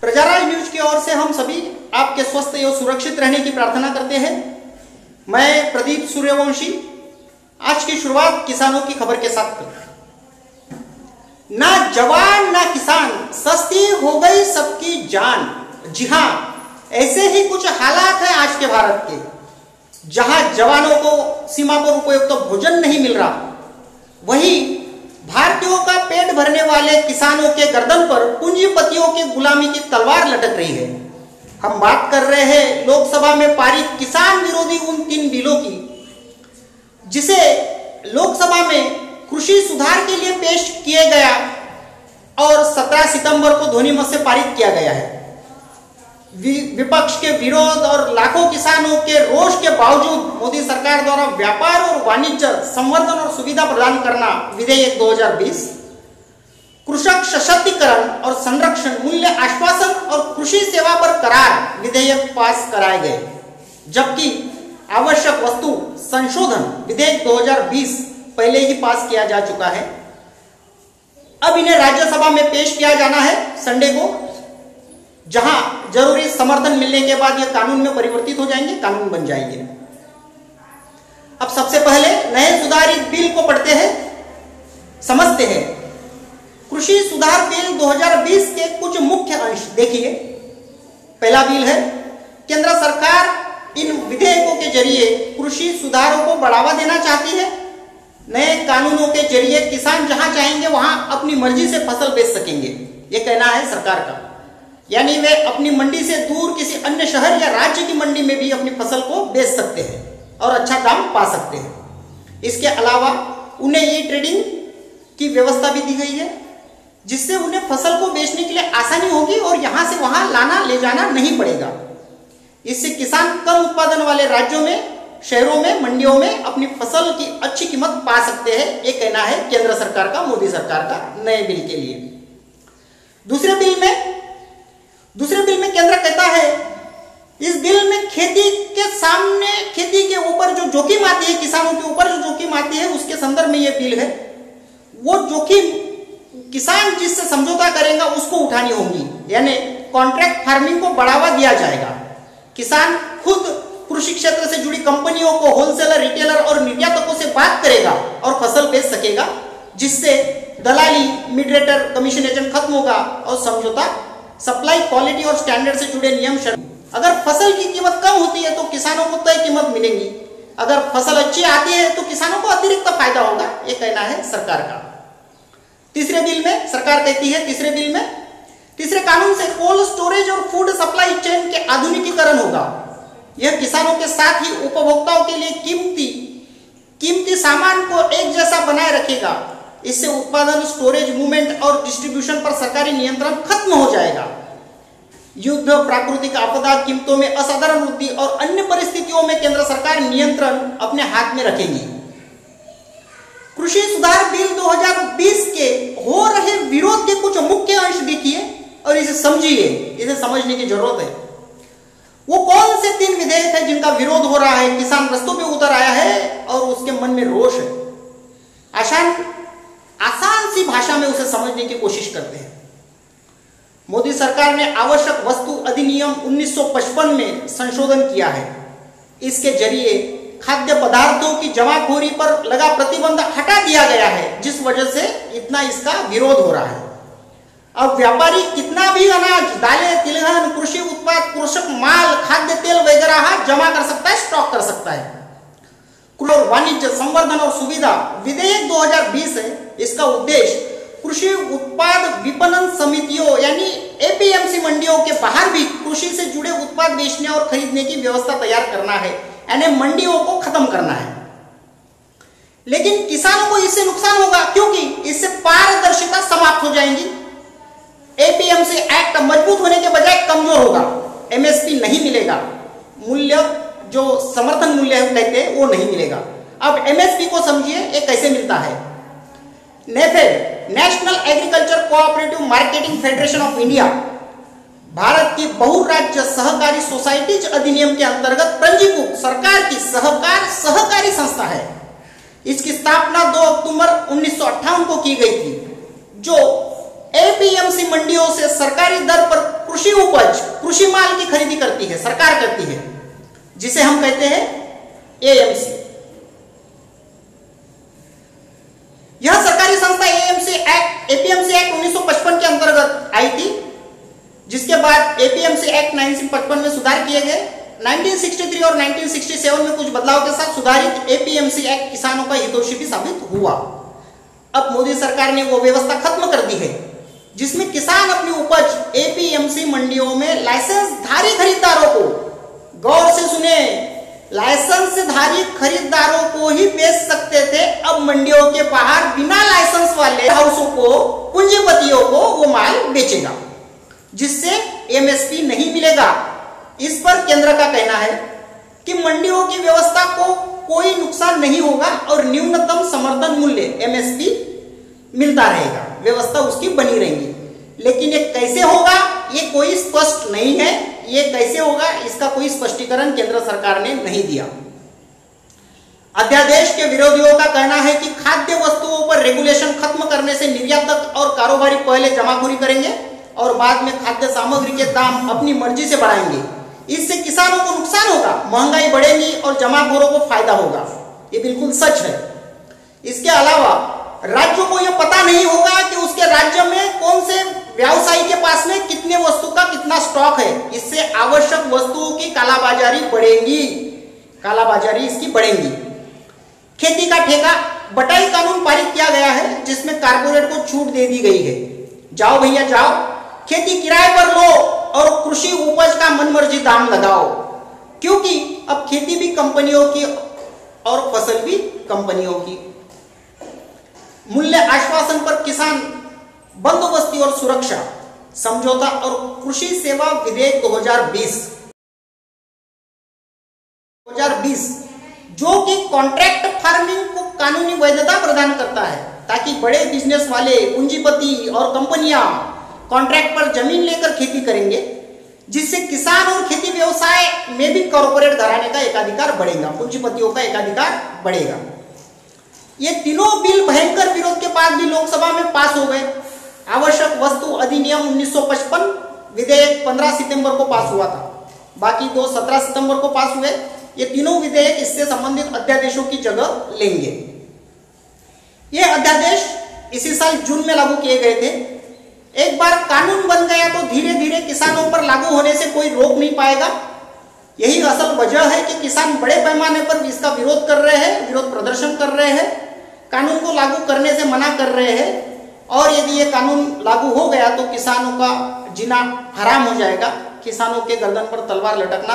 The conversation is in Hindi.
प्रजाराज न्यूज की ओर से हम सभी आपके स्वस्थ एवं सुरक्षित रहने की प्रार्थना करते हैं। मैं प्रदीप सूर्यवंशी आज की शुरुआत किसानों की खबर के साथ करता हूं। ना जवान ना किसान, सस्ती हो गई सबकी जान। जी हां, ऐसे ही कुछ हालात हैं आज के भारत के, जहां जवानों को सीमा पर उपयुक्त तो भोजन नहीं मिल रहा, वहीं भारतीयों का पेट भरने वाले किसानों के गर्दन पर पूंजीपतियों की गुलामी की तलवार लटक रही है। हम बात कर रहे हैं लोकसभा में पारित किसान विरोधी उन 3 बिलों की, जिसे लोकसभा में कृषि सुधार के लिए पेश किया गया और 17 सितंबर को ध्वनिमत से पारित किया गया है। विपक्ष के विरोध और लाखों किसानों के रोष के बावजूद मोदी सरकार द्वारा व्यापार और वाणिज्य संवर्धन और सुविधा प्रदान करना विधेयक 2020, कृषक सशक्तिकरण और संरक्षण मूल्य आश्वासन और कृषि सेवा पर करार विधेयक पास कराए गए, जबकि आवश्यक वस्तु संशोधन विधेयक 2020 पहले ही पास किया जा चुका है। अब इन्हें राज्यसभा में पेश किया जाना है संडे को, जहां जरूरी समर्थन मिलने के बाद यह कानून में परिवर्तित हो जाएंगे, कानून बन जाएंगे। अब सबसे पहले नए सुधारित बिल को पढ़ते हैं, समझते हैं। कृषि सुधार बिल 2020 के कुछ मुख्य अंश देखिए। पहला बिल है, केंद्र सरकार इन विधेयकों के जरिए कृषि सुधारों को बढ़ावा देना चाहती है। नए कानूनों के जरिए किसान जहां चाहेंगे वहां अपनी मर्जी से फसल बेच सकेंगे, यह कहना है सरकार का। यानी वे अपनी मंडी से दूर किसी अन्य शहर या राज्य की मंडी में भी अपनी फसल को बेच सकते हैं और अच्छा दाम पा सकते हैं। इसके अलावा उन्हें ई ट्रेडिंग की व्यवस्था भी दी गई है, जिससे उन्हें फसल को बेचने के लिए आसानी होगी और यहां से वहां लाना ले जाना नहीं पड़ेगा। इससे किसान कम उत्पादन वाले राज्यों में, शहरों में, मंडियों में अपनी फसल की अच्छी कीमत पा सकते हैं। यह कहना है केंद्र सरकार का, मोदी सरकार का नए बिल के लिए। दूसरे बिल में केंद्र कहता है, इस बिल में खेती के ऊपर जो जोखिम आती है, किसानों के ऊपर जो जोखिम आती है, उसके संदर्भ में यह बिल है। वो जोखिम किसान जिससे समझौता करेगा उसको उठानी होगी, यानी कॉन्ट्रैक्ट फार्मिंग को बढ़ावा दिया जाएगा। किसान खुद कृषि क्षेत्र से जुड़ी कंपनियों को, होलसेलर, रिटेलर और निर्यातकों से बात करेगा और फसल बेच सकेगा, जिससे दलाली, मिडरेटर, कमीशन एजेंट खत्म होगा और समझौता, सप्लाई, क्वालिटी और स्टैंडर्ड से जुड़े नियम शर्त। अगर फसल की कीमत कम होती है तो किसानों को तय कीमत मिलेगी। अगर फसल अच्छी आती है तो किसानों को अतिरिक्त फायदा होगा, यह कहना है सरकार का। तीसरे बिल में सरकार कहती है, तीसरे कानून से कोल्ड स्टोरेज और फूड सप्लाई चेन के आधुनिकीकरण होगा। यह किसानों के साथ ही उपभोक्ताओं के लिए कीमती सामान को एक जैसा बनाए रखेगा। इससे उत्पादन, स्टोरेज, मूवमेंट और डिस्ट्रीब्यूशन पर सरकारी नियंत्रण खत्म हो जाएगा। युद्ध, प्राकृतिक आपदा, कीमतों में असाधारण वृद्धि और अन्य परिस्थितियों में केंद्र सरकार नियंत्रण अपने हाथ में रखेगी। कृषि सुधार बिल 2020 के हो रहे विरोध के कुछ मुख्य अंश देखिए और इसे समझिए, इसे समझने की जरूरत है। वो कौन से 3 विधेयक है जिनका विरोध हो रहा है, किसान रस्तों पे उतर आया है और उसके मन में रोष है। आसान सी भाषा में उसे समझने की कोशिश करते हैं। मोदी सरकार ने आवश्यक वस्तु अधिनियम 1955 में संशोधन किया है। इसके जरिए खाद्य पदार्थों की जमाखोरी पर लगा प्रतिबंध हटा दिया गया है, जिस वजह से इतना इसका विरोध हो रहा है। अब व्यापारी कितना भी अनाज, दालें, तिलहन, कृषि उत्पाद, कृषक माल, खाद्य तेल वगैरह जमा कर सकता है, स्टॉक कर सकता है। वाणिज्य संवर्धन और सुविधा विधेयक 2020 है। इसका उद्देश्य कृषि उत्पाद विपणन समितियों यानी एपीएमसी मंडियों के बाहर भी कृषि से जुड़े उत्पाद बेचने और खरीदने की व्यवस्था तैयार करना है, यानी मंडियों को खत्म करना है। लेकिन किसानों को इससे नुकसान होगा, क्योंकि इससे पारदर्शिता समाप्त हो जाएंगी। एपीएमसी एक्ट मजबूत होने के बजाय कमजोर होगा। एमएसपी नहीं मिलेगा, मूल्य जो समर्थन मूल्य कहते हैं वो नहीं मिलेगा। अब एमएसपी को समझिए, ये कैसे मिलता है। NAFED, national agriculture cooperative marketing federation of India, Bharat की बहुराज्य सहकारी सोसाइटीज अधिनियम के अंतर्गत पंजीकृत सरकार की सहकारी संस्था है। इसकी स्थापना 2 अक्टूबर 1958 को की गई थी, जो एपीएमसी मंडियों से सरकारी दर पर कृषि उपज कृषि माल की खरीदी करती है, सरकार करती है, जिसे हम कहते हैं एएमसी। यह सरकारी संस्था एपीएमसी एक्ट 1955 के अंतर्गत आई थी, जिसके बाद एपीएमसी एक्ट 1955 में सुधार किए गए। 1963 और 1967 में कुछ बदलाव के साथ सुधारित एपीएमसी एक्ट किसानों का हितैषी भी साबित हुआ। अब मोदी सरकार ने वो व्यवस्था खत्म कर दी है जिसमें किसान अपनी उपज एपीएमसी मंडियों में लाइसेंसधारी खरीदारों को, गौर से सुने, लाइसेंसधारी खरीदारों को ही बेच सकते थे। अब मंडियों के बाहर बिना लाइसेंस वाले हाउसों को, पूंजीपतियों को वो माल बेचेगा, जिससे एमएसपी नहीं मिलेगा। इस पर केंद्र का कहना है कि मंडियों की व्यवस्था को कोई नुकसान नहीं होगा और न्यूनतम समर्थन मूल्य एमएसपी मिलता रहेगा, व्यवस्था उसकी बनी रहेगी। लेकिन ये कैसे होगा, ये कोई स्पष्ट नहीं है। ये कैसे होगा, इसका कोई स्पष्टीकरण केंद्र सरकार ने नहीं दिया। अध्यादेश के विरोधियों का कहना है कि खाद्य वस्तुओं पर रेगुलेशन खत्म करने से निर्यातक और कारोबारी पहले जमाखोरी करेंगे और बाद में खाद्य सामग्री के दाम अपनी मर्जी से बढ़ाएंगे। इससे किसानों को नुकसान होगा, महंगाई बढ़ेगी और जमाखोरों को फायदा होगा। ये बिल्कुल सच है। इसके अलावा राज्यों को यह पता नहीं होगा कि उसके राज्य में कौन से व्यवसायी के पास में कितने वस्तु का कितना स्टॉक है। इससे आवश्यक वस्तुओं की कालाबाजारी बढ़ेगी, कालाबाजारी इसकी बढ़ेगी। खेती का ठेका बटाई कानून पारित किया गया है, जिसमें कारपोरेट को छूट दे दी गई है। जाओ भैया जाओ, खेती किराए पर लो और कृषि उपज का मनमर्जी दाम लगाओ, क्योंकि अब खेती भी कंपनियों की और फसल भी कंपनियों की। मूल्य आश्वासन पर किसान बंदोबस्ती और सुरक्षा समझौता और कृषि सेवा विधेयक 2020 जो कि कॉन्ट्रैक्ट फार्मिंग को कानूनी वैधता प्रदान करता है, ताकि बड़े बिजनेस वाले, पूंजीपति और कंपनियां कॉन्ट्रैक्ट पर जमीन लेकर खेती करेंगे, जिससे किसान और खेती व्यवसाय में भी कॉर्पोरेट घराने का एकाधिकार बढ़ेगा, पूंजीपतियों का एकाधिकार बढ़ेगा। ये तीनों बिल भयंकर विरोध के बाद भी लोकसभा में पास हो गए। आवश्यक वस्तु अधिनियम 1955 विधेयक 15 सितंबर को पास हुआ था, बाकी दो 17 सितंबर को पास हुए। ये तीनों विधेयक इससे संबंधित अध्यादेशों की जगह लेंगे। ये अध्यादेश इसी साल जून में लागू किए गए थे। एक बार कानून बन गया तो धीरे धीरे किसानों पर लागू होने से कोई रोक नहीं पाएगा। यही असल वजह है कि किसान बड़े पैमाने पर इसका विरोध कर रहे हैं, विरोध प्रदर्शन कर रहे हैं, कानून को लागू करने से मना कर रहे हैं। और यदि ये कानून लागू हो गया तो किसानों का जीना हराम हो जाएगा, किसानों के गर्दन पर तलवार लटकना